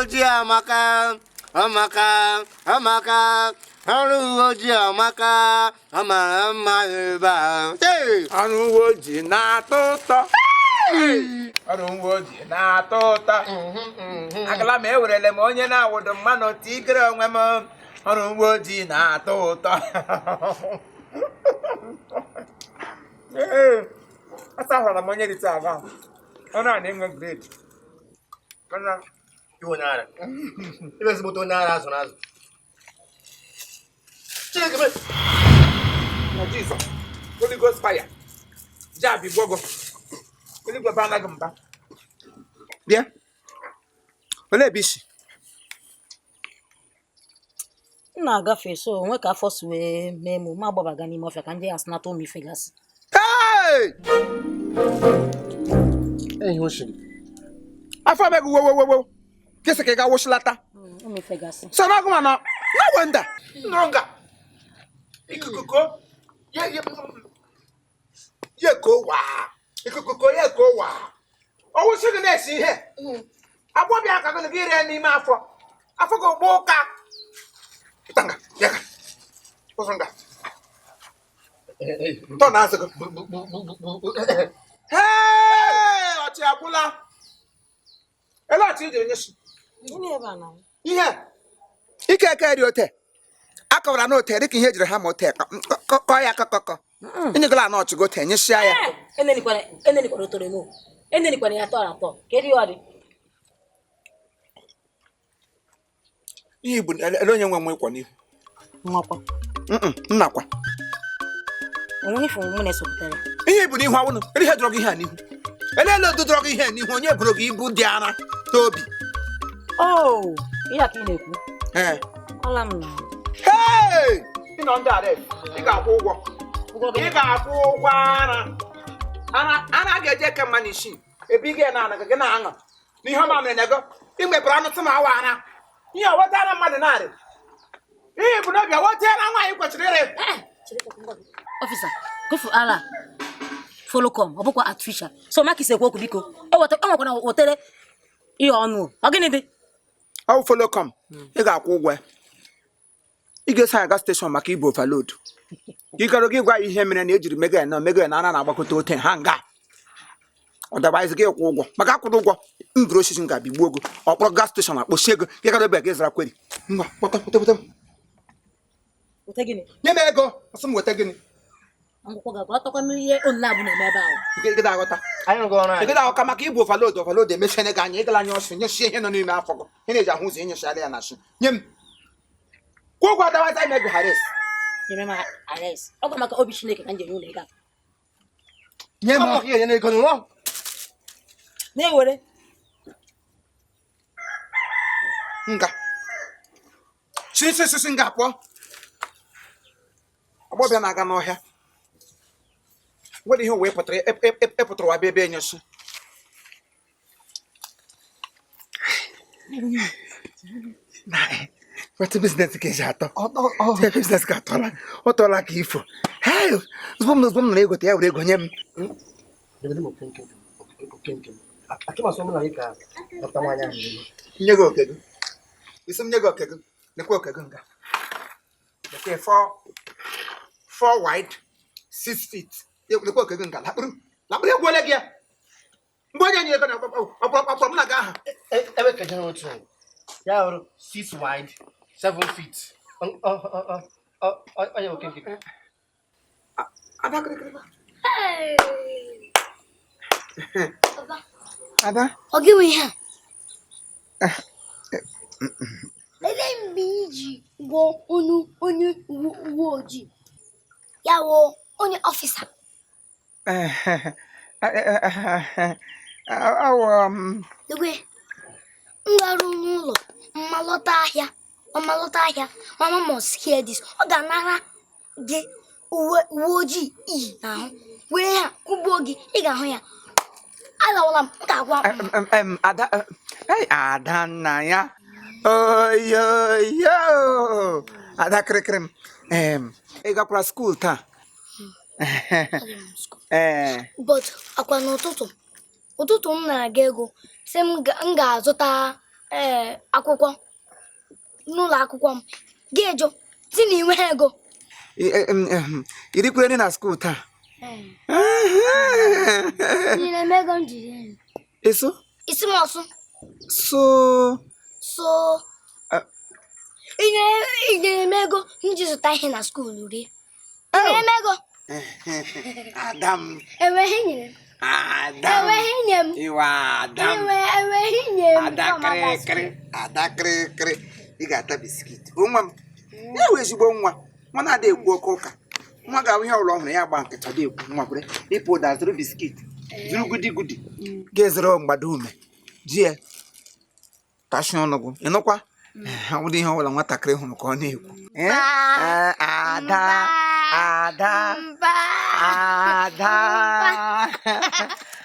ojii amaka, amaka, amaka. Ọrụ ojii amaka, amara mma ebe a. Ọrụ ojii na-atọ ụtọ. Ọrụ ojii na-atọ ụtọ. Agala m ewerele m onye na-awụdụ mmanụ tigere onwe m. Ọrụ ojii na-atọ ụtọ. Asahara m onye dịtụ aga. Ọ na-enwe grade. Iwe onye ara. Ibe ezigbote onye ara azụ n'azụ. Chineke me. Na Jesus. Holy Ghost fire. Jabi gwogo. Holy Ghost anaghị mba. Bịa. Olee bisi? M na-agafe so onwe ka afọ si wee mee mụ ma agbabaga n'ime ọfịa ka ndị asị nata ụmụ ife gasị. Hey! Ehi oshiri. Afọ abịaghị wo. Kesa ka ị ga-awụchilata. Ụmụ ife gasị. So na agụma na wenda. Nronga. Ikukuko. Ye ko wa. Ikukuko ye ko wa. Owo se gị na-esi ihe. Agwọ bịa ka gị ire n'ime afọ. Afọ gị gba ụka. Tanga, ya ka. Ozonga. Tọ na azụ gị. Hey! Ọchị agwụla. Ele ọchị ijiri nyesu. Gịnị ebe a na? Ihe. Ike eke dị ote. Akọwara n'ote dịka ihe ejiri ha ma ote kọ ya kọkọkọ. Enyegala na ọchị gote nyesịa ya. Enenikwara otoro emo. Enenikwara ya tọrọ atọ. Kedu ọ dị? Ihe bụ ele onye nwe nwe ịkwa n'ihu. Nwakwa. Nnakwa. Onwe ife mụ na-esopụtara. Ihe bụ n'ihu awụnụ. Ele ihe dọrọ gị ihe a n'ihu. Ele dọrọ gị ihe n'ihu onye bụrụ gị ibu dị ara n'obi. Oh, ihe a ka ị na-ekwu. Ọla m na. Hey! Ị nọ ndị arịa. Ị ga-akwụ ụgwọ. Ị ga-akwụ ụgwọ ara. Ara ga-eje eke mma n'isi. Ebe ị ga-ana gị na-aṅụ. N'ihe ọma mere nego. Ị mepere ọnụ tụma awa ara. Ihe wetara mmadụ narị. Ihe bụ n'obi wetara nwaanyị kwesịrị ire. Ọfisa, kofu ala. Folocom, ọ bụkwa artificial. So maka isi ekwu okwu biko. Enwekwana wetere ihe ọnụ. Ọ gịnị dị? Ọ Folocom. Ị ga-akwụ ụgwọ. Ị ga-eso aga steshọn maka ibu overload. Ị gara gị gwa ihe mere na ejiri mego ya na ara na-agbakọta ote ha nga. Otherwise gị kwụ ụgwọ. Maka akwụrụ ụgwọ, mburu osisi nga bigbuo ego. Ọ kpọrọ gas station akpọchie ego. Ị gara ebe gị zara kweri. Ngwa, kpọta. Wete gịnị? Nye m ego, ọsọ m weta gịnị? Akwụkwọ ga atakwa n'ihe onye abụ na-eme ebe ahụ. Ị ga-aghọta. Anyị rụgo ọrụ anyị. Ị ga-aghọta maka ibu overload emechene gị anya ịgala anya ọsọ nyesi ihe nọ n'ime afọ gị. Ị na-eji ahụ ụzọ enyechara ya na shi. Nye m. Kwụ ụgwọ adawaza ime gị hares. Nyere m ares. Ọ gwa maka obi Chineke ka m jere ụlọ ego a. Nye m. Ihe nye n'ego n'ụlọ. Na-ewere. Nga. Sisi nga pụọ. Agbọbịa na-aga n'ọhịa. Nwere ihe wee pụtara wa bịa ebe enyosi. What business ka eji atọ? Business ka atọla. Ọ tọla ka ifo. Hey, ozugbo m na ego ya were ego nye m. Achịmasị ọmụ na gị ka dọkịta nwaanyị ahụ ego. Nye gị oke gị. Isi m nye gị oke gị. Nekwa oke gị nga. Nekwa 4 wide, 6 feet. Nekwa oke gị nga. Lakpụrụ egwu ole gị ya. Mgbe onye nye ego na ọkpọrọ m na gị aha. Ebe ka jere otu. Ya hụrụ 6 wide, 7 feet. Onye oke nke. Ada kịrịkịrị. Papa, Ada. ọ gị nwe ihe a? Lelee mgbe iji gwọ onye uwe ojii. Ya wụ onye ọfịsa. Legwe, m garuo n'ụlọ mmalọta ahịa, mama must hear this. Ọ ga-anara gị uwe ojii iyi n'ahụ. Were ha kwụgbuo gị, ị ga-ahụ ya. Alawala m ga-agwa Ada nna ya. Oyoyo. Ada kịrịkịrị m. Ị gakwara skuul taa? but akwa n'ụtụtụ m na-aga ego sị m ga-azụta akwụkwọ n'ụlọ akwụkwọ m ga-ejo si na inwe ego irikwere na school taa nyere m ego m jiri eso isi m ọsụ so inyere m ego m ji zụta ihe na skuulu rie nyere m ego Adam enweghị nyere m enweghị nye m iwa Adam enweghị nye m ada kịrịkịrị ị ga-ata biskit nwa m ewe ezigbo nwa na-ada ekwu oke ụka nwa ga-ahụ ihe ụlọ ọhụrụ ya gba nkịta dị ekwu nwa kwere ịpụ ụda zụrụ biskit zụrụ gudi ga-ezoro mgbado ume ji ya tashi ọnụgụ ịnụkwa ha nwụrụ ihe ọbụla nwatakịrị hụrụ ka ọ na-ekwu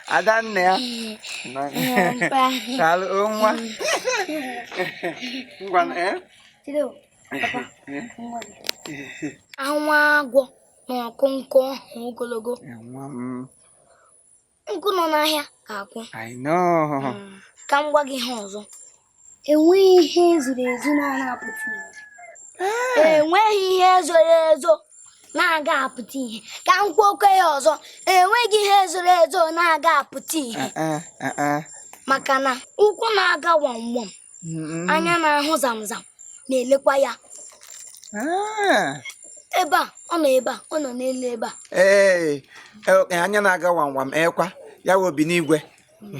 ada nne ya kalụ nwa anwa agwọ na ọkụ nkụ ogologo nkụ nọ n'ahịa ga-akwụ ka m gwa gị ihe ọzọ enweghị ihe zoro ezo na-apụta ihe enweghị ihe zoro ezo na-aga apụta ihe ka m kwuokwa ya ọzọ enweghị ihe zoro ezo na-aga apụta ihe maka na ụkwụ na-aga wamwam anya na-ahụ zamzam na-elekwa ya ebe a ọ nọ ebe a ọ nọ n'elu ebe a anya na-aga wamwam ekwa ya wụ obi n'igwe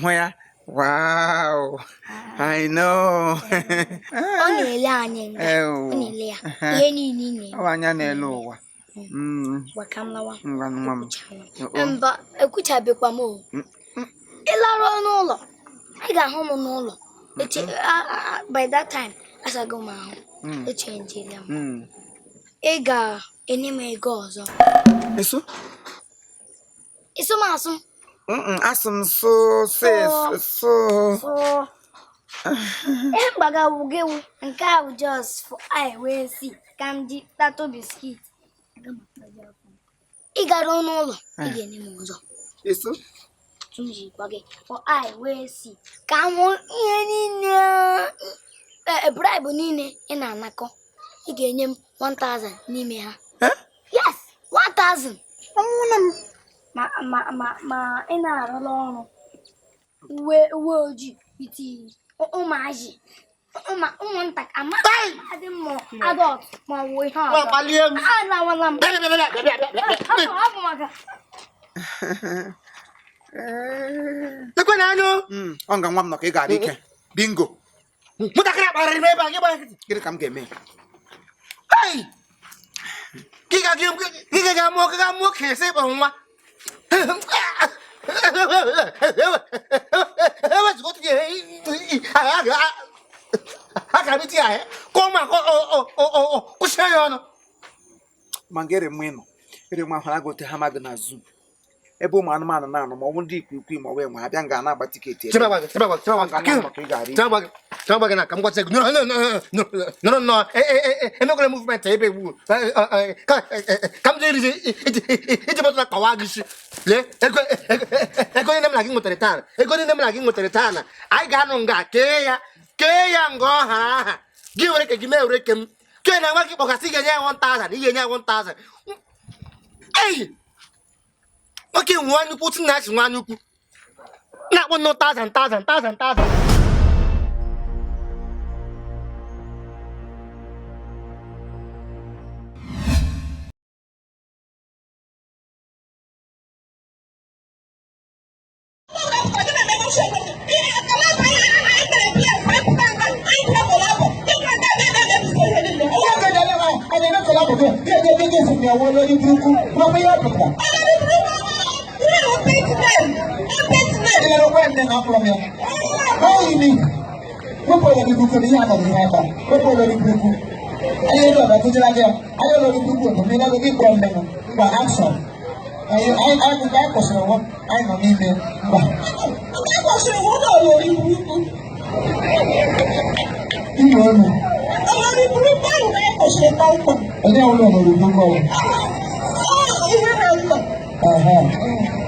hụ ya wow I know ọ na-ele anyị nga ọ na-ele ya ihe niile ọ anya na-ele ụwa gwaka m lawa nwa m mba ekwuchabekwa m ịlarụ n'ụlọ ị ga-ahụ m n'ụlọ by that time asago m ahụ echenjela m ị ga-enye m ego ọzọ iso m asụ asụ m so ihe mgbaga wugewu nke ahụ just for I wee si ka m ji tato biskit ị gara n'ụlọ ị ga-enye m ọzọ tunji gbage for I wee si ka m hụ ihe niile bribe niile ị na-anakọ ị ga-enye m 1000 n'ime ha yes 1000 ma ị na-arụrụ ọrụ uwe ojii iti ụmụazị ụmụntakịrị amadị m adọt ma ọ bụ ihe ọ nga nwa m nọ ka ị gara ike bingo nwatakịrị akparịrị m ebe a gịnị ka m ga-eme gị ga mụọ ka esi ịkpọ nwa agabiti ya kọma kwụsịrị ya ọnụ ma nga ere mma ịnọ ere nwa ahụ agote ha magị na zoo ebe ụmụ anụmanụ na-anọ ma ọ bụ ndị ikwu ma ọ wee nwe abịa nga na-agba tiketi gị na ka m gwata gị nọrọ nnọọ emekwara movement ebe egbu ka m jiri iji pụtara kọwa gị isi lee ego niile m na gị nwetara taa na anyị ga-anụ nga kee ya nga ọha aha gị were ke gị mee were ke m kee na nwa gị kpọgasị ga-enye ya 1000 ị ga-enye ya 1000 eyi nwoke nwe anya ukwu na achị nwa anya ukwu na-akpọ nnọọ 1000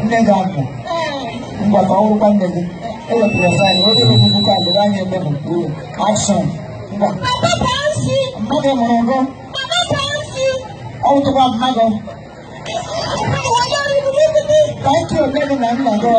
Nne ga-apụ mgbata ọrụ nwanne gị ewepụrụ saịn onye na-ebuka adịrị anya ebe bụ akshọn mmadụ mụrụ ọgụ ọ bụtụkwa mmadụ ka ike omegị na nna gị